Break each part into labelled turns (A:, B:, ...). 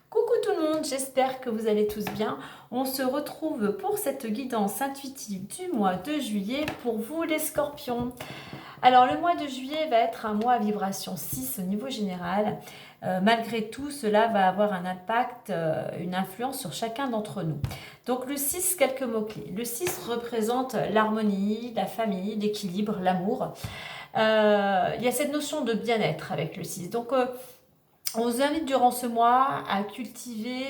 A: Coucou tout le monde, j'espère que vous allez tous bien. On se retrouve pour cette guidance intuitive du mois de juillet pour vous les scorpions. Alors le mois de juillet va être un mois à vibration 6 au niveau général. Malgré tout, cela va avoir un impact, une influence sur chacun d'entre nous. Donc le 6, quelques mots-clés. Le 6 représente l'harmonie, la famille, l'équilibre, l'amour. Il y a cette notion de bien-être avec le 6. Donc on vous invite durant ce mois à cultiver,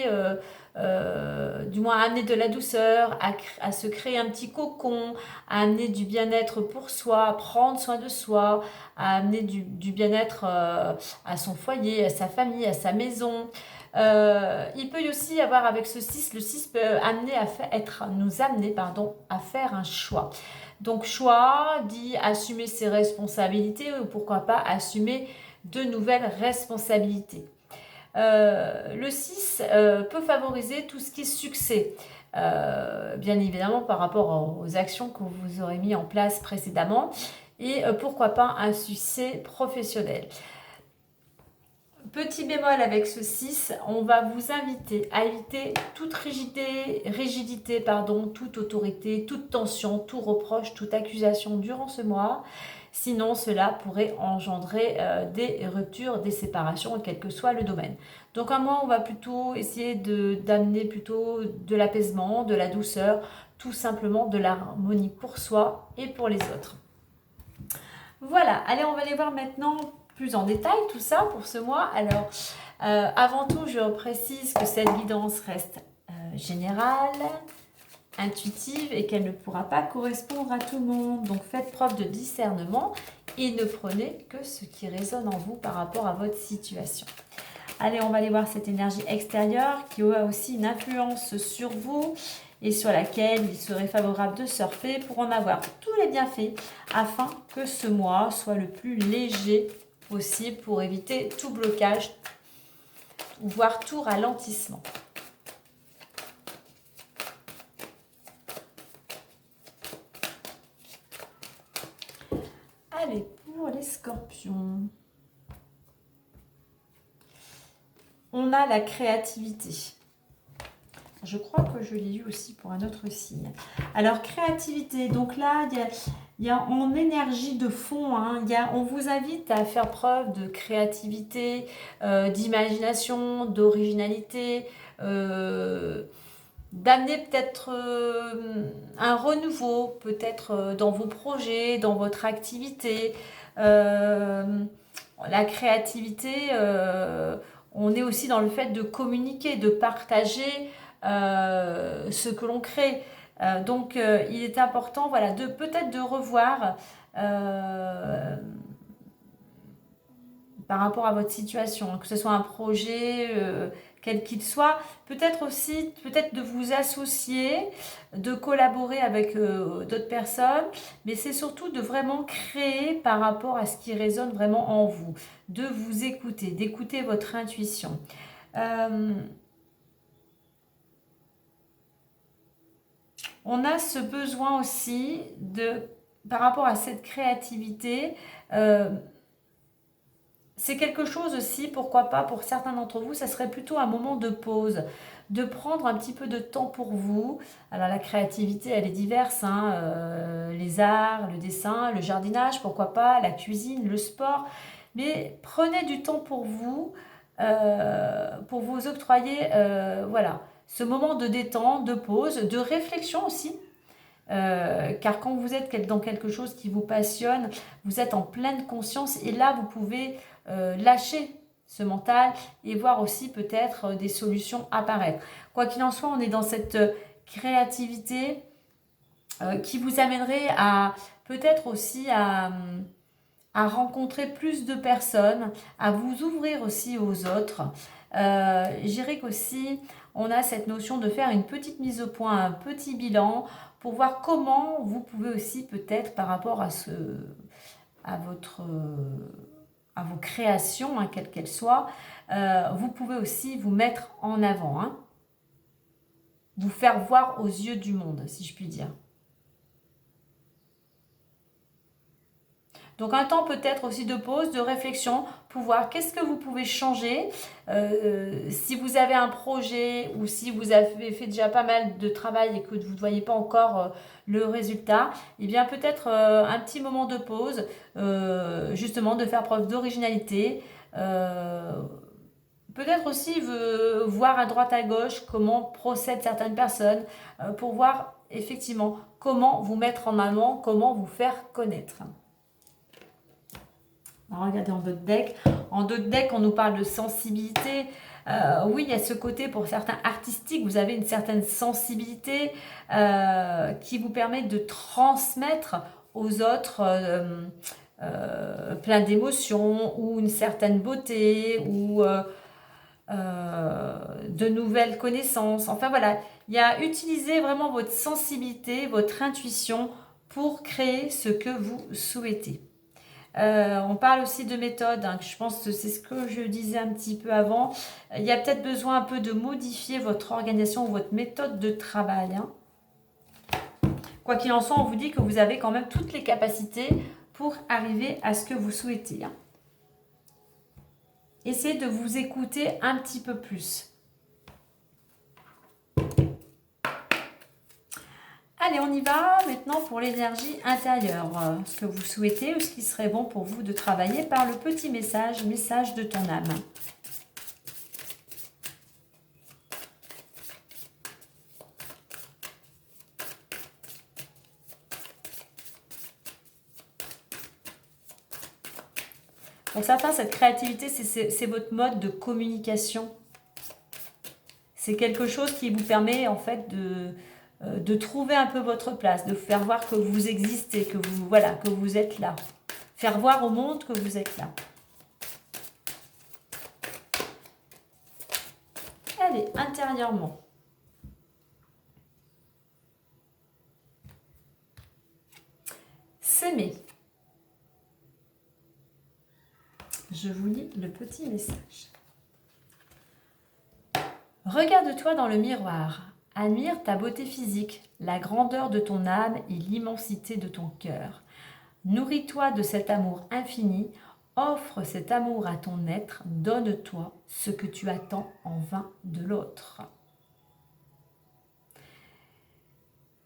A: du moins à amener de la douceur, à se créer un petit cocon, à amener du bien-être pour soi, à prendre soin de soi, à amener du bien-être à son foyer, à sa famille, à sa maison. Il peut y aussi y avoir avec ce 6, le 6 peut nous amener à faire un choix. Donc choix dit assumer ses responsabilités ou pourquoi pas assumer de nouvelles responsabilités. Le 6 peut favoriser tout ce qui est succès. Bien évidemment par rapport aux actions que vous aurez mis en place précédemment et pourquoi pas un succès professionnel. Petit bémol avec ce 6, on va vous inviter à éviter toute rigidité, toute autorité, toute tension, tout reproche, toute accusation durant ce mois. Sinon, cela pourrait engendrer des ruptures, des séparations, quel que soit le domaine. Donc un mois, on va plutôt essayer d'amener plutôt de l'apaisement, de la douceur, tout simplement de l'harmonie pour soi et pour les autres. Voilà, allez, on va aller voir maintenant plus en détail tout ça pour ce mois. Alors, avant tout, je précise que cette guidance reste générale, intuitive et qu'elle ne pourra pas correspondre à tout le monde. Donc, faites preuve de discernement et ne prenez que ce qui résonne en vous par rapport à votre situation. Allez, on va aller voir cette énergie extérieure qui a aussi une influence sur vous et sur laquelle il serait favorable de surfer pour en avoir tous les bienfaits afin que ce mois soit le plus léger possible pour éviter tout blocage, voire tout ralentissement. Allez, pour les scorpions, on a la créativité. Je crois que je l'ai eu aussi pour un autre signe. Alors, créativité, donc là, il y a en énergie de fond, hein, on vous invite à faire preuve de créativité, d'imagination, d'originalité, d'amener peut-être un renouveau, peut-être dans vos projets, dans votre activité. La créativité, on est aussi dans le fait de communiquer, de partager ce que l'on crée. Donc, il est important, voilà, peut-être de revoir par rapport à votre situation, que ce soit un projet, quel qu'il soit, peut-être aussi, peut-être de vous associer, de collaborer avec d'autres personnes, mais c'est surtout de vraiment créer par rapport à ce qui résonne vraiment en vous, de vous écouter, d'écouter votre intuition. On a ce besoin aussi par rapport à cette créativité, c'est quelque chose aussi, pourquoi pas, pour certains d'entre vous, ça serait plutôt un moment de pause, de prendre un petit peu de temps pour vous. Alors la créativité, elle est diverse, hein, les arts, le dessin, le jardinage, pourquoi pas, la cuisine, le sport. Mais prenez du temps pour vous octroyer, voilà, ce moment de détente, de pause, de réflexion aussi. Car quand vous êtes dans quelque chose qui vous passionne, vous êtes en pleine conscience et là vous pouvez lâcher ce mental et voir aussi peut-être des solutions apparaître. Quoi qu'il en soit, on est dans cette créativité qui vous amènerait à peut-être aussi à rencontrer plus de personnes, à vous ouvrir aussi aux autres. Je dirais qu'aussi, on a cette notion de faire une petite mise au point, un petit bilan, pour voir comment vous pouvez aussi peut-être par rapport à vos créations, hein, quelles qu'elles soient, vous pouvez aussi vous mettre en avant, hein, vous faire voir aux yeux du monde, si je puis dire. Donc un temps peut-être aussi de pause, de réflexion, pour voir qu'est-ce que vous pouvez changer. Si vous avez un projet ou si vous avez fait déjà pas mal de travail et que vous ne voyez pas encore le résultat, eh bien peut-être un petit moment de pause, justement de faire preuve d'originalité. Peut-être aussi voir à droite à gauche comment procèdent certaines personnes pour voir effectivement comment vous mettre en avant, comment vous faire connaître. Alors, regardez en dos de deck. En dos de deck, on nous parle de sensibilité. Oui, il y a ce côté pour certains artistiques, vous avez une certaine sensibilité qui vous permet de transmettre aux autres plein d'émotions ou une certaine beauté ou de nouvelles connaissances. Enfin voilà, il y a utiliser vraiment votre sensibilité, votre intuition pour créer ce que vous souhaitez. On parle aussi de méthode, hein, je pense que c'est ce que je disais un petit peu avant. Il y a peut-être besoin un peu de modifier votre organisation ou votre méthode de travail. Hein. Quoi qu'il en soit, on vous dit que vous avez quand même toutes les capacités pour arriver à ce que vous souhaitez. Hein. Essayez de vous écouter un petit peu plus. Allez, on y va maintenant pour l'énergie intérieure. Ce que vous souhaitez ou ce qui serait bon pour vous de travailler par le petit message de ton âme. Pour certains, cette créativité, c'est votre mode de communication. C'est quelque chose qui vous permet en fait de trouver un peu votre place, de faire voir que vous existez, que vous êtes là. Faire voir au monde que vous êtes là. Allez, intérieurement. S'aimer. Je vous lis le petit message. Regarde-toi dans le miroir. Admire ta beauté physique, la grandeur de ton âme et l'immensité de ton cœur. Nourris-toi de cet amour infini. Offre cet amour à ton être. Donne-toi ce que tu attends en vain de l'autre.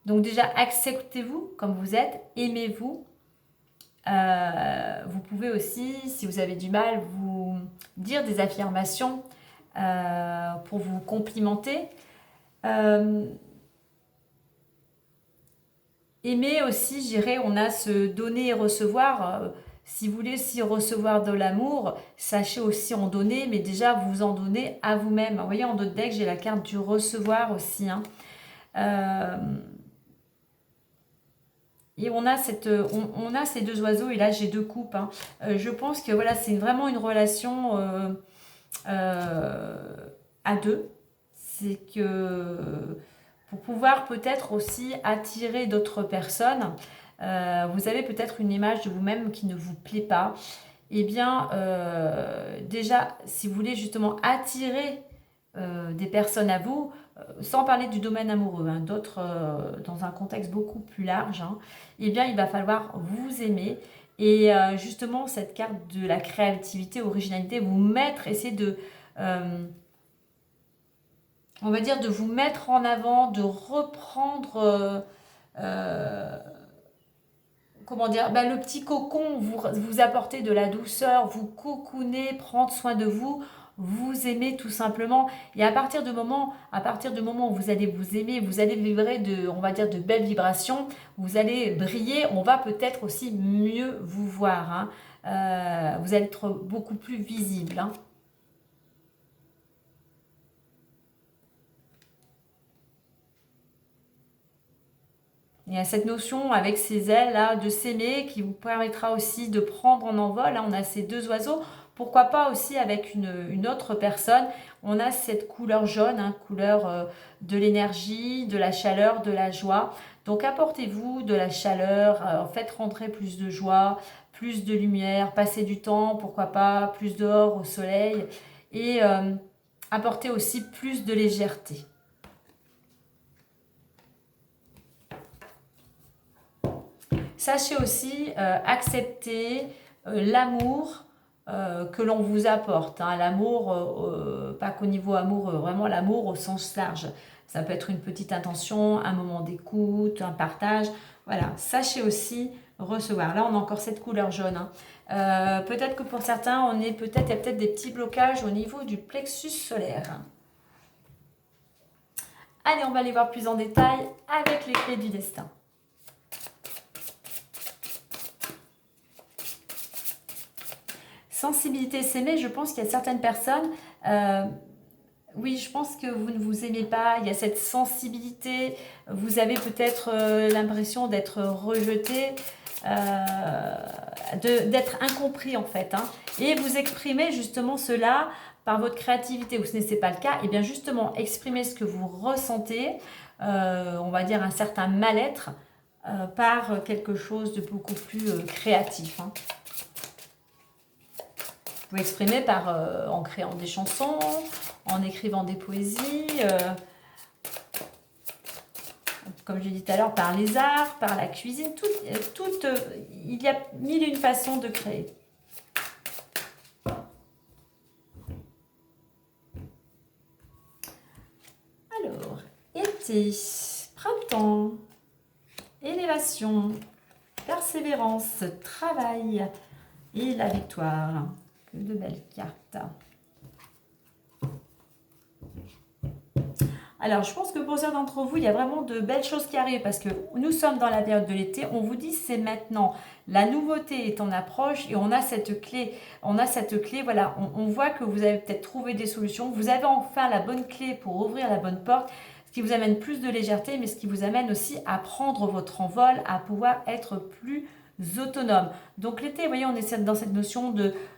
A: Donc déjà, acceptez-vous comme vous êtes. Aimez-vous. Vous pouvez aussi, si vous avez du mal, vous dire des affirmations pour vous complimenter. Aimer aussi, je dirais, on a ce donner et recevoir. Si vous voulez aussi recevoir de l'amour, sachez aussi en donner, mais déjà vous en donnez à vous-même. Vous voyez, en dos de deck, j'ai la carte du recevoir aussi. Hein. Et on a ces deux oiseaux, et là j'ai deux coupes. Hein. Je pense que voilà, c'est vraiment une relation à deux. C'est que pour pouvoir peut-être aussi attirer d'autres personnes, vous avez peut-être une image de vous-même qui ne vous plaît pas. Eh bien, déjà, si vous voulez justement attirer des personnes à vous, sans parler du domaine amoureux, hein, d'autres dans un contexte beaucoup plus large, hein, eh bien, il va falloir vous aimer. Et justement, cette carte de la créativité, originalité, vous mettre, essayer de... on va dire de vous mettre en avant, de reprendre, comment dire, le petit cocon, vous apporter de la douceur, vous cocooner, prendre soin de vous, vous aimer tout simplement. Et à partir du moment où vous allez vous aimer, vous allez vibrer on va dire, de belles vibrations, vous allez briller, on va peut-être aussi mieux vous voir. Hein. Vous allez être beaucoup plus visible. Hein. Il y a cette notion avec ces ailes là de s'aimer qui vous permettra aussi de prendre en envol. Là, on a ces deux oiseaux. Pourquoi pas aussi avec une autre personne. On a cette couleur jaune, hein, couleur de l'énergie, de la chaleur, de la joie. Donc apportez-vous de la chaleur, faites rentrer plus de joie, plus de lumière, passez du temps, pourquoi pas, plus dehors au soleil. Et apportez aussi plus de légèreté. Sachez aussi accepter l'amour que l'on vous apporte. Hein. L'amour, pas qu'au niveau amoureux, vraiment l'amour au sens large. Ça peut être une petite intention, un moment d'écoute, un partage. Voilà, sachez aussi recevoir. Là, on a encore cette couleur jaune. Hein. Peut-être que pour certains, il y a peut-être des petits blocages au niveau du plexus solaire. Allez, on va aller voir plus en détail avec les clés du destin. Sensibilité s'aimer, je pense qu'il y a certaines personnes, oui, je pense que vous ne vous aimez pas, il y a cette sensibilité, vous avez peut-être l'impression d'être rejeté, d'être incompris en fait, hein, et vous exprimez justement cela par votre créativité, ou ce n'est pas le cas, et bien justement exprimer ce que vous ressentez, on va dire un certain mal-être, par quelque chose de beaucoup plus créatif. Hein. Vous exprimez en créant des chansons, en écrivant des poésies, comme je l'ai dit tout à l'heure, par les arts, par la cuisine, il y a mille et une façons de créer. Alors, été, printemps, élévation, persévérance, travail et la victoire. Que de belles cartes. Alors, je pense que pour certains d'entre vous, il y a vraiment de belles choses qui arrivent parce que nous sommes dans la période de l'été. On vous dit c'est maintenant. La nouveauté est en approche et on a cette clé. Voilà, on voit que vous avez peut-être trouvé des solutions. Vous avez enfin la bonne clé pour ouvrir la bonne porte, ce qui vous amène plus de légèreté, mais ce qui vous amène aussi à prendre votre envol, à pouvoir être plus autonome. Donc l'été, vous voyez, on est dans cette notion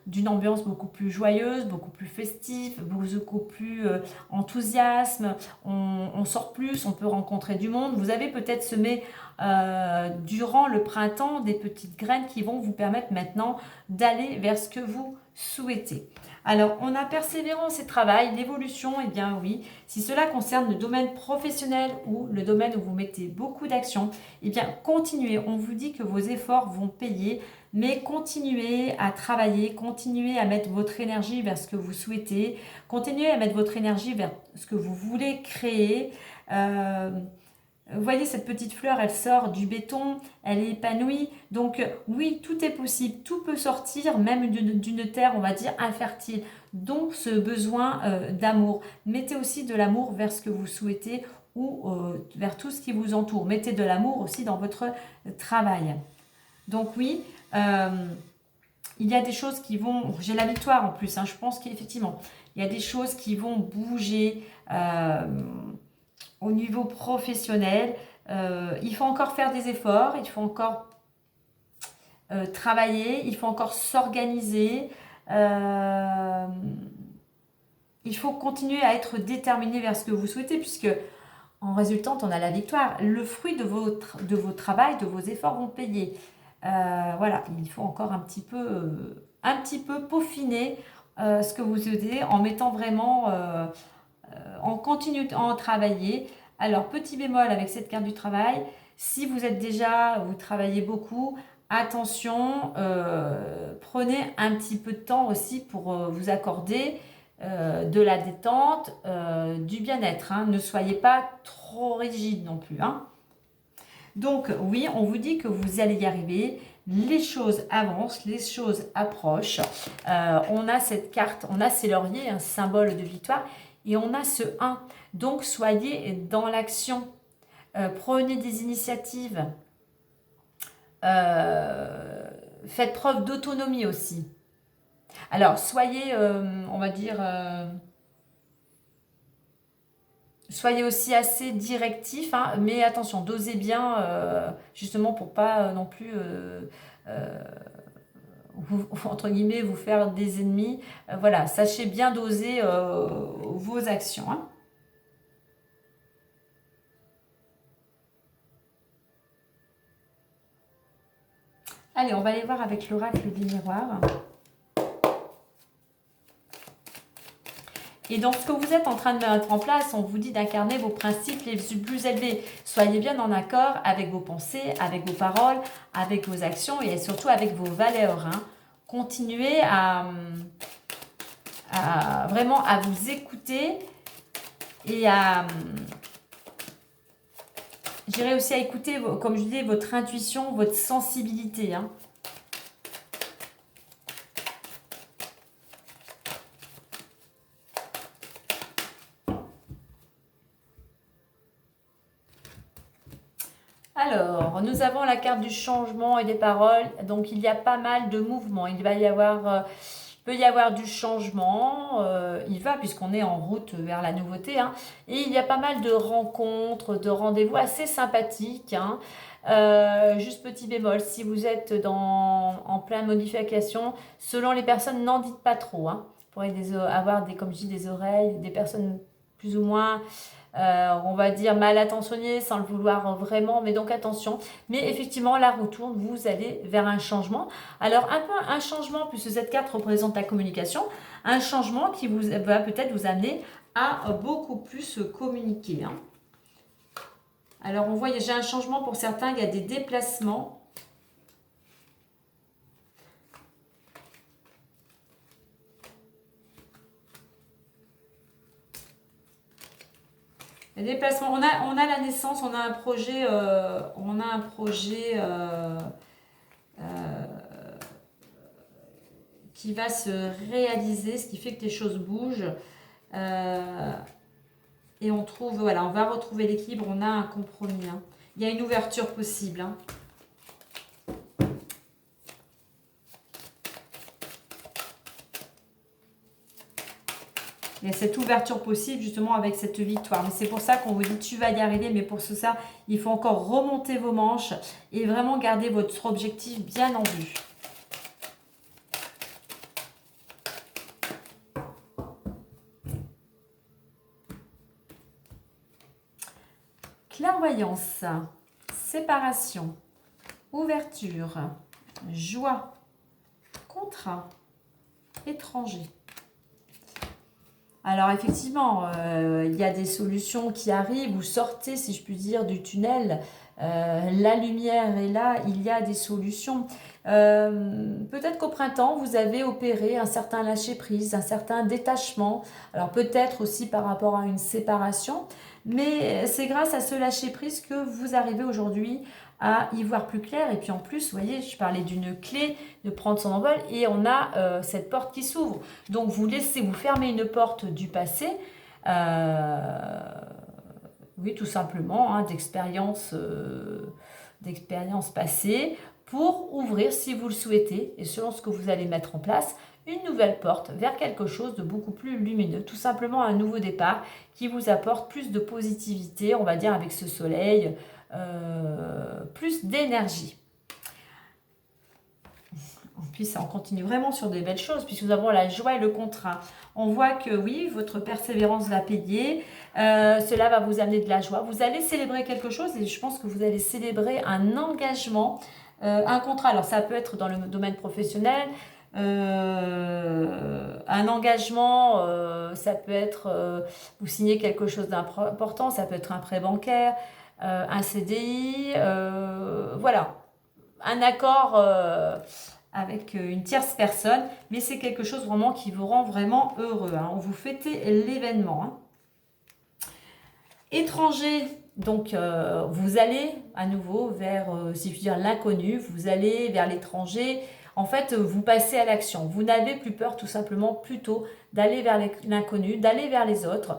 A: d'une ambiance beaucoup plus joyeuse, beaucoup plus festive, beaucoup plus enthousiasme, on sort plus, on peut rencontrer du monde. Vous avez peut-être semé durant le printemps des petites graines qui vont vous permettre maintenant d'aller vers ce que vous souhaitez. Alors, on a persévérance et travail, l'évolution, eh bien oui, si cela concerne le domaine professionnel ou le domaine où vous mettez beaucoup d'action, eh bien continuez, on vous dit que vos efforts vont payer, mais continuez à travailler, continuez à mettre votre énergie vers ce que vous souhaitez, continuez à mettre votre énergie vers ce que vous voulez créer. Vous voyez, cette petite fleur, elle sort du béton, elle est épanouie. Donc oui, tout est possible, tout peut sortir, même d'une terre, on va dire, infertile. Donc ce besoin d'amour. Mettez aussi de l'amour vers ce que vous souhaitez ou vers tout ce qui vous entoure. Mettez de l'amour aussi dans votre travail. Donc oui, il y a des choses qui vont... J'ai la victoire en plus, hein, je pense qu'effectivement, il y a des choses qui vont bouger... Au niveau professionnel, il faut encore faire des efforts, il faut encore travailler, il faut encore s'organiser, il faut continuer à être déterminé vers ce que vous souhaitez, puisque en résultante, on a la victoire. Le fruit de vos travail, de vos efforts vont payer. Voilà, il faut encore un petit peu peaufiner ce que vous souhaitez en mettant vraiment... on continue à travailler. Alors, petit bémol avec cette carte du travail, si vous travaillez beaucoup, attention, prenez un petit peu de temps aussi pour vous accorder de la détente, du bien-être. Hein. Ne soyez pas trop rigide non plus. Hein. Donc, oui, on vous dit que vous allez y arriver. Les choses avancent, les choses approchent. On a cette carte, on a ces lauriers, un symbole de victoire. Et on a ce 1. Donc, soyez dans l'action. Prenez des initiatives. Faites preuve d'autonomie aussi. Alors, soyez, on va dire... soyez aussi assez directif, hein, mais attention, dosez bien, justement pour pas non plus... entre guillemets, vous faire des ennemis. Voilà, sachez bien doser vos actions. Hein. Allez, on va aller voir avec l'oracle des miroirs. Et dans ce que vous êtes en train de mettre en place, on vous dit d'incarner vos principes les plus élevés. Soyez bien en accord avec vos pensées, avec vos paroles, avec vos actions et surtout avec vos valeurs. Hein. Continuez vraiment à vous écouter et j'irai aussi à écouter, comme je disais, votre intuition, votre sensibilité. Hein. Alors, nous avons la carte du changement et des paroles. Donc, il y a pas mal de mouvements. Il va y avoir, peut y avoir du changement. Il va, puisqu'on est en route vers la nouveauté. Hein. Et il y a pas mal de rencontres, de rendez-vous assez sympathiques. Hein. Juste petit bémol, si vous êtes en pleine modification, selon les personnes, n'en dites pas trop. Hein. Vous pourrez avoir comme je dis, des oreilles, des personnes plus ou moins on va dire mal intentionné sans le vouloir vraiment, mais donc attention. Mais effectivement, la roue tourne, vous allez vers un changement. Alors un peu un changement, puisque cette carte représente la communication, un changement qui va peut-être vous amener à beaucoup plus communiquer. Hein. Alors on voit, j'ai un changement pour certains, il y a des déplacements. Les déplacements, on a la naissance, on a un projet, qui va se réaliser, ce qui fait que les choses bougent. Et on trouve, voilà, on va retrouver l'équilibre, on a un compromis. Hein. Il y a une ouverture possible. Hein. Il y a cette ouverture possible justement avec cette victoire. Mais c'est pour ça qu'on vous dit tu vas y arriver. Mais pour ça, il faut encore remonter vos manches et vraiment garder votre objectif bien en vue. Clairvoyance, séparation, ouverture, joie, contrat, étranger. Alors effectivement, il y a des solutions qui arrivent, vous sortez, si je puis dire, du tunnel, la lumière est là, il y a des solutions. Peut-être qu'au printemps, vous avez opéré un certain lâcher-prise, un certain détachement, alors peut-être aussi par rapport à une séparation, mais c'est grâce à ce lâcher-prise que vous arrivez aujourd'hui à y voir plus clair. Et puis en plus, vous voyez, je parlais d'une clé, de prendre son envol, et on a cette porte qui s'ouvre. Donc vous fermez une porte du passé, oui, tout simplement, hein, d'expérience passée, pour ouvrir, si vous le souhaitez, et selon ce que vous allez mettre en place, une nouvelle porte vers quelque chose de beaucoup plus lumineux. Tout simplement un nouveau départ qui vous apporte plus de positivité, on va dire avec ce soleil, plus d'énergie. Puis ça, on continue vraiment sur des belles choses, puisque nous avons la joie et le contrat. On voit que oui, votre persévérance va payer, cela va vous amener de la joie. Vous allez célébrer quelque chose et je pense que vous allez célébrer un engagement, un contrat. Alors ça peut être dans le domaine professionnel, un engagement, ça peut être, vous signez quelque chose d'important, ça peut être un prêt bancaire, un CDI, voilà, un accord avec une tierce personne, mais c'est quelque chose vraiment qui vous rend vraiment heureux. Hein. On vous fêtez l'événement. Hein. Étranger, donc vous allez à nouveau vers, si je veux dire, l'inconnu, vous allez vers l'étranger. En fait, vous passez à l'action. Vous n'avez plus peur tout simplement plutôt d'aller vers l'inconnu, d'aller vers les autres.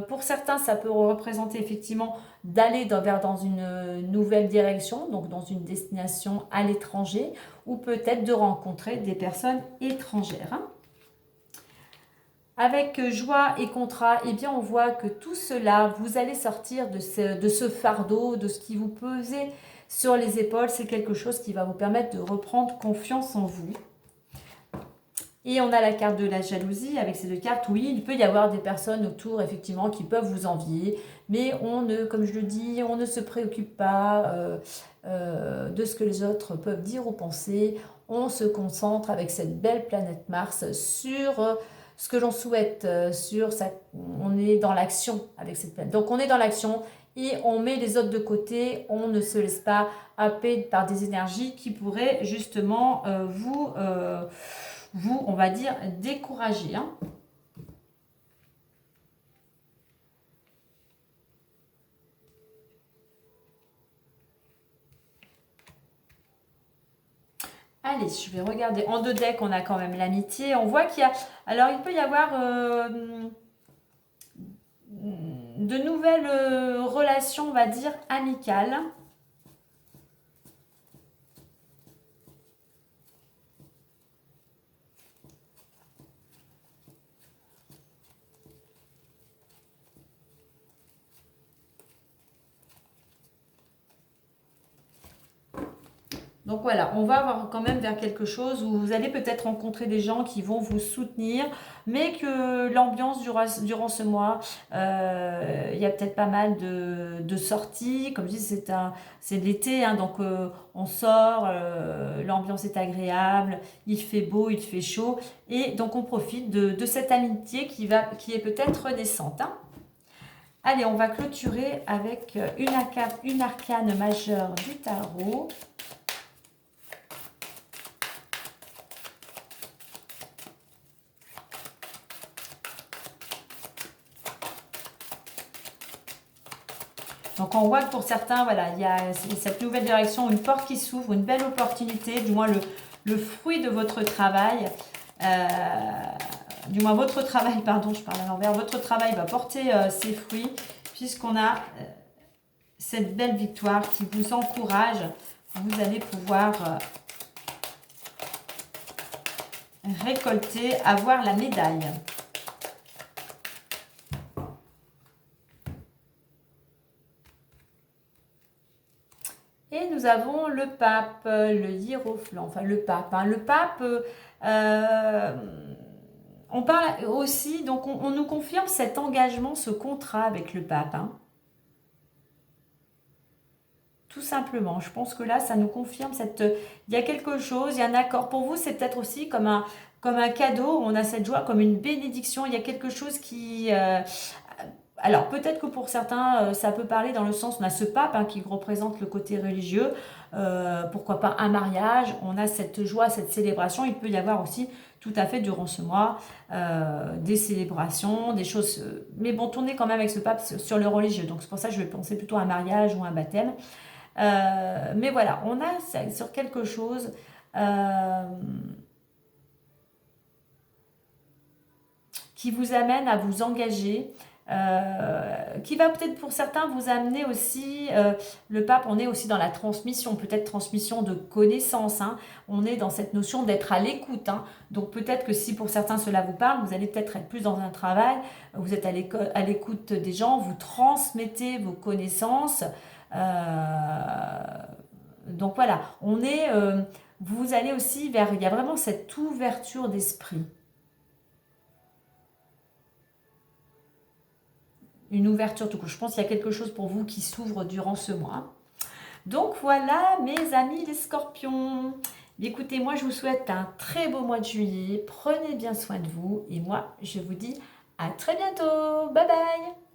A: Pour certains, ça peut représenter effectivement d'aller dans une nouvelle direction, donc dans une destination à l'étranger, ou peut-être de rencontrer des personnes étrangères. Hein. Avec joie et contrat, eh bien on voit que tout cela, vous allez sortir de ce fardeau, de ce qui vous pesait sur les épaules. C'est quelque chose qui va vous permettre de reprendre confiance en vous. Et on a la carte de la jalousie avec ces deux cartes. Oui, il peut y avoir des personnes autour, effectivement, qui peuvent vous envier. Mais comme je le dis, on ne se préoccupe pas de ce que les autres peuvent dire ou penser. On se concentre avec cette belle planète Mars ce que l'on souhaite sur ça, on est dans l'action avec cette planète. Donc on est dans l'action et on met les autres de côté, on ne se laisse pas happer par des énergies qui pourraient justement vous, on va dire, décourager. Hein. Allez, je vais regarder. En deux decks, on a quand même l'amitié. On voit qu'il y a... Alors, il peut y avoir de nouvelles relations, on va dire, amicales. Donc voilà, on va avoir quand même vers quelque chose où vous allez peut-être rencontrer des gens qui vont vous soutenir, mais que l'ambiance durant ce mois, il y a peut-être pas mal de sorties. Comme je dis, c'est de l'été, hein, donc on sort, l'ambiance est agréable, il fait beau, il fait chaud, et donc on profite de cette amitié qui est peut-être naissante. Hein. Allez, on va clôturer avec une arcane majeure du tarot. Donc on voit que pour certains, voilà, il y a cette nouvelle direction, une porte qui s'ouvre, une belle opportunité, du moins le fruit de votre travail, du moins votre travail, pardon, je parle à l'envers, votre travail va porter ses fruits, puisqu'on a cette belle victoire qui vous encourage, vous allez pouvoir récolter, avoir la médaille. Et nous avons le pape, le hiérophant, enfin le pape. Hein. Le pape, on parle aussi, donc on nous confirme cet engagement, ce contrat avec le pape. Hein. Tout simplement, je pense que là, ça nous confirme il y a quelque chose, il y a un accord. Pour vous, c'est peut-être aussi comme un cadeau, on a cette joie, comme une bénédiction. Il y a quelque chose qui... alors, peut-être que pour certains, ça peut parler dans le sens, on a ce pape hein, qui représente le côté religieux. Pourquoi pas un mariage, on a cette joie, cette célébration. Il peut y avoir aussi tout à fait durant ce mois des célébrations, des choses... mais bon, tourner quand même avec ce pape sur le religieux. Donc, c'est pour ça que je vais penser plutôt à un mariage ou un baptême. Mais voilà, on a sur quelque chose qui vous amène à vous engager, qui va peut-être pour certains vous amener aussi, le pape, on est aussi dans la transmission, peut-être transmission de connaissances, hein. On est dans cette notion d'être à l'écoute, hein. Donc peut-être que si pour certains cela vous parle, vous allez peut-être être plus dans un travail, vous êtes à l'écoute des gens, vous transmettez vos connaissances, donc voilà, vous allez aussi vers, il y a vraiment cette ouverture d'esprit. Une ouverture tout court. Je pense qu'il y a quelque chose pour vous qui s'ouvre durant ce mois. Donc voilà mes amis les scorpions. Écoutez, moi je vous souhaite un très beau mois de juillet. Prenez bien soin de vous et moi je vous dis à très bientôt. Bye bye.